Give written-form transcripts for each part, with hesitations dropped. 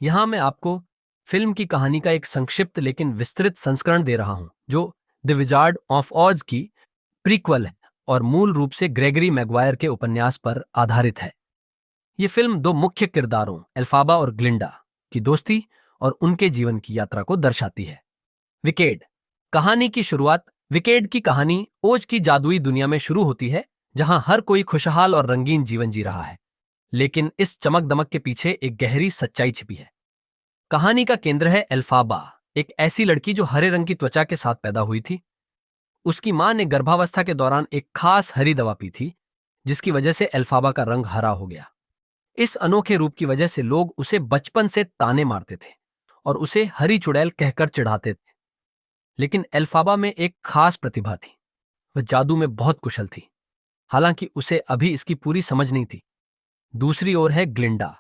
यहां मैं आपको फिल्म की कहानी का एक संक्षिप्त लेकिन विस्तृत संस्करण दे रहा हूं, जो द विजार्ड ऑफ ऑज की प्रीक्वल है और मूल रूप से ग्रेगरी मैगवायर के उपन्यास पर आधारित है। ये फिल्म दो मुख्य किरदारों एल्फाबा और ग्लिंडा की दोस्ती और उनके जीवन की यात्रा को दर्शाती है। विकेड कहानी की शुरुआत विकेड की कहानी ओज की जादुई दुनिया में शुरू होती है, जहां हर कोई खुशहाल और रंगीन जीवन जी रहा है। लेकिन इस चमक दमक के पीछे एक गहरी सच्चाई छिपी है। कहानी का केंद्र है एल्फाबा, एक ऐसी लड़की जो हरे रंग की त्वचा के साथ पैदा हुई थी। उसकी मां ने गर्भावस्था के दौरान एक खास हरी दवा पी थी, जिसकी वजह से एल्फाबा का रंग हरा हो गया। इस अनोखे रूप की वजह से लोग उसे बचपन से ताने मारते थे और उसे हरी चुड़ैल कहकर चिढ़ाते थे। लेकिन एल्फाबा में एक खास प्रतिभा थी। वह जादू में बहुत कुशल थी, हालांकि उसे अभी इसकी पूरी समझ नहीं थी। दूसरी ओर है ग्लिंडा,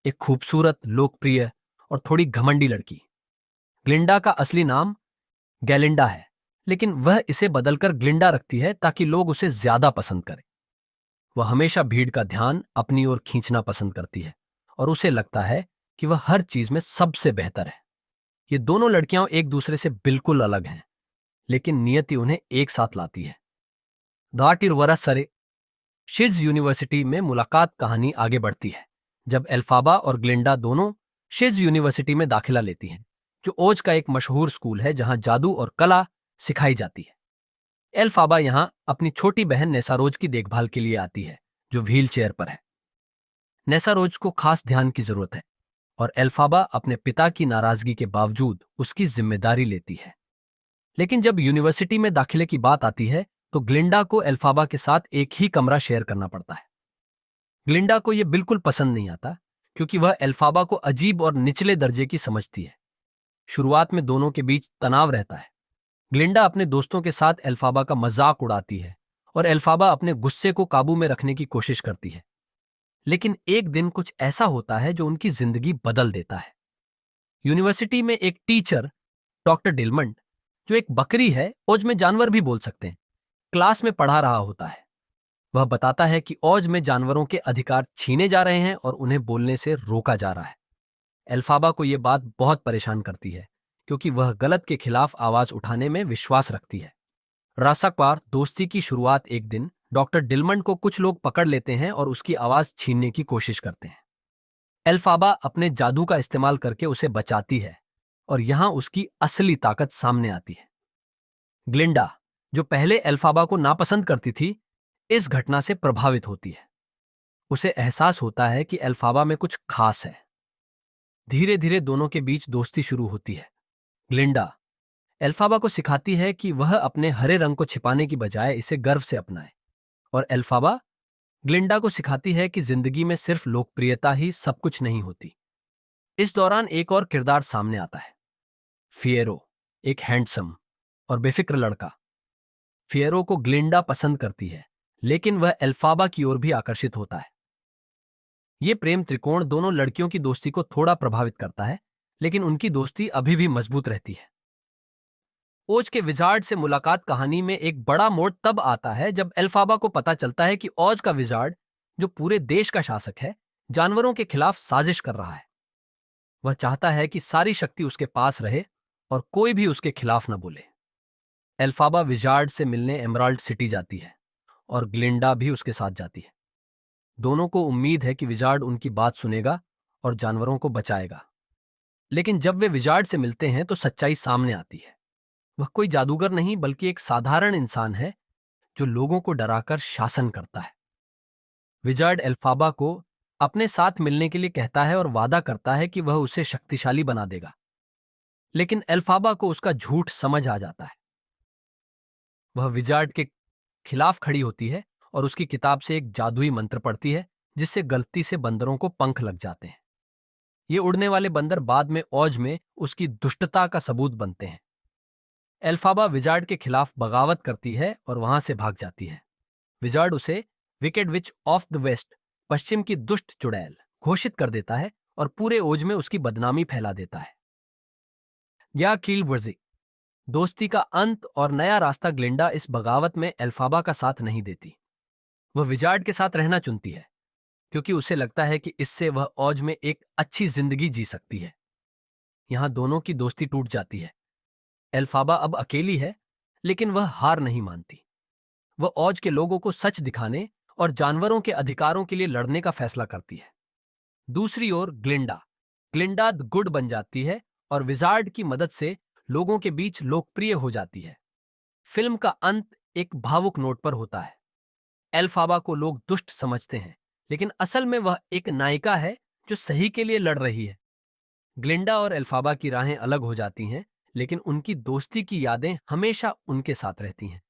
एक खूबसूरत, लोकप्रिय और थोड़ी घमंडी लड़की। ग्लिंडा का असली नाम गैलिंडा है, लेकिन वह इसे बदलकर ग्लिंडा रखती है ताकि लोग उसे ज्यादा पसंद करें। वह हमेशा भीड़ का ध्यान अपनी ओर खींचना पसंद करती है और उसे लगता है कि वह हर चीज में सबसे बेहतर है। ये दोनों लड़कियां एक दूसरे से बिल्कुल अलग हैं, लेकिन नियति उन्हें एक साथ लाती है। दाटिरवरा सरे शिज यूनिवर्सिटी में मुलाकात कहानी आगे बढ़ती है जब एल्फाबा और ग्लिंडा दोनों शिज यूनिवर्सिटी में दाखिला लेती हैं, जो ओज का एक मशहूर स्कूल है जहां जादू और कला सिखाई जाती है। एल्फाबा यहां अपनी छोटी बहन नेसारोज की देखभाल के लिए आती है, जो व्हील चेयर पर है। नेसारोज को खास ध्यान की जरूरत है और एल्फाबा अपने पिता की नाराजगी के बावजूद उसकी जिम्मेदारी लेती है। लेकिन जब यूनिवर्सिटी में दाखिले की बात आती है, तो ग्लिंडा को एल्फाबा के साथ एक ही कमरा शेयर करना पड़ता है। ग्लिंडा को यह बिल्कुल पसंद नहीं आता, क्योंकि वह एल्फाबा को अजीब और निचले दर्जे की समझती है। शुरुआत में दोनों के बीच तनाव रहता है। ग्लिंडा अपने दोस्तों के साथ एल्फाबा का मजाक उड़ाती है और एल्फाबा अपने गुस्से को काबू में रखने की कोशिश करती है। लेकिन एक दिन कुछ ऐसा होता है जो उनकी जिंदगी बदल देता है। यूनिवर्सिटी में एक टीचर, डॉक्टर डिलमंड, जो एक बकरी है, ओज में जानवर भी बोल सकते हैं, क्लास में पढ़ा रहा होता है। वह बताता है कि ओज में जानवरों के अधिकार छीने जा रहे हैं और उन्हें बोलने से रोका जा रहा है। एल्फाबा को यह बात बहुत परेशान करती है, क्योंकि वह गलत के खिलाफ आवाज उठाने में विश्वास रखती है। रासाक्वार दोस्ती की शुरुआत एक दिन डॉक्टर डिलमंड को कुछ लोग पकड़ लेते हैं और उसकी आवाज छीनने की कोशिश करते हैं। एल्फाबा अपने जादू का इस्तेमाल करके उसे बचाती है और यहां उसकी असली ताकत सामने आती है। ग्लिंडा, जो पहले एल्फाबा को नापसंद करती थी, इस घटना से प्रभावित होती है। उसे एहसास होता है कि एल्फाबा में कुछ खास है। धीरे धीरे दोनों के बीच दोस्ती शुरू होती है। ग्लिंडा एल्फाबा को सिखाती है कि वह अपने हरे रंग को छिपाने की बजाय इसे गर्व से अपनाए, और एल्फाबा ग्लिंडा को सिखाती है कि जिंदगी में सिर्फ लोकप्रियता ही सब कुछ नहीं होती। इस दौरान एक और किरदार सामने आता है, फिएरो, एक हैंडसम और बेफिक्र लड़का। फिएरो को ग्लिंडा पसंद करती है, लेकिन वह एल्फाबा की ओर भी आकर्षित होता है। ये प्रेम त्रिकोण दोनों लड़कियों की दोस्ती को थोड़ा प्रभावित करता है, लेकिन उनकी दोस्ती अभी भी मजबूत रहती है। ओज के विजार्ड से मुलाकात कहानी में एक बड़ा मोड़ तब आता है जब एल्फाबा को पता चलता है कि ओज का विजार्ड, जो पूरे देश का शासक है, जानवरों के खिलाफ साजिश कर रहा है। वह चाहता है कि सारी शक्ति उसके पास रहे और कोई भी उसके खिलाफ न बोले। एल्फाबा विजार्ड से मिलने एमराल्ड सिटी जाती है और ग्लिंडा भी उसके साथ जाती है। दोनों को उम्मीद है कि विजार्ड उनकी बात सुनेगा और जानवरों को बचाएगा। लेकिन जब वे विजार्ड से मिलते हैं तो सच्चाई सामने आती है। वह कोई जादूगर नहीं, बल्कि एक साधारण इंसान है जो लोगों को डराकर शासन करता है। विजार्ड एल्फाबा को अपने साथ मिलने के लिए कहता है और वादा करता है कि वह उसे शक्तिशाली बना देगा। लेकिन एल्फाबा को उसका झूठ समझ आ जाता है। वह विजार्ड के खिलाफ खड़ी होती है और उसकी किताब से एक जादुई मंत्र पढ़ती है, जिससे गलती से बंदरों को पंख लग जाते हैं। ये उड़ने वाले बंदर बाद में औज में उसकी दुष्टता का सबूत बनते हैं। एल्फाबा विजार्ड के खिलाफ बगावत करती है और वहां से भाग जाती है। विजार्ड उसे wicked witch of the west, पश्चिम की दुष्ट चुड़ैल, घोषित कर देता है और पूरे ओज में उसकी बदनामी फैला देता है। या कील वर्जी दोस्ती का अंत और नया रास्ता ग्लिंडा इस बगावत में एल्फाबा का साथ नहीं देती। वह विजार्ड के साथ रहना चुनती है, क्योंकि उसे लगता है कि इससे वह औज में एक अच्छी जिंदगी जी सकती है। यहां दोनों की दोस्ती टूट जाती है। एल्फाबा अब अकेली है, लेकिन वह हार नहीं मानती। वह औज के लोगों को सच दिखाने और जानवरों के अधिकारों के लिए लड़ने का फैसला करती है। दूसरी ओर ग्लिंडा ग्लिंडा द गुड बन जाती है और विजार्ड की मदद से लोगों के बीच लोकप्रिय हो जाती है। फिल्म का अंत एक भावुक नोट पर होता है। एल्फाबा को लोग दुष्ट समझते हैं, लेकिन असल में वह एक नायिका है जो सही के लिए लड़ रही है। ग्लिंडा और एल्फाबा की राहें अलग हो जाती हैं, लेकिन उनकी दोस्ती की यादें हमेशा उनके साथ रहती हैं।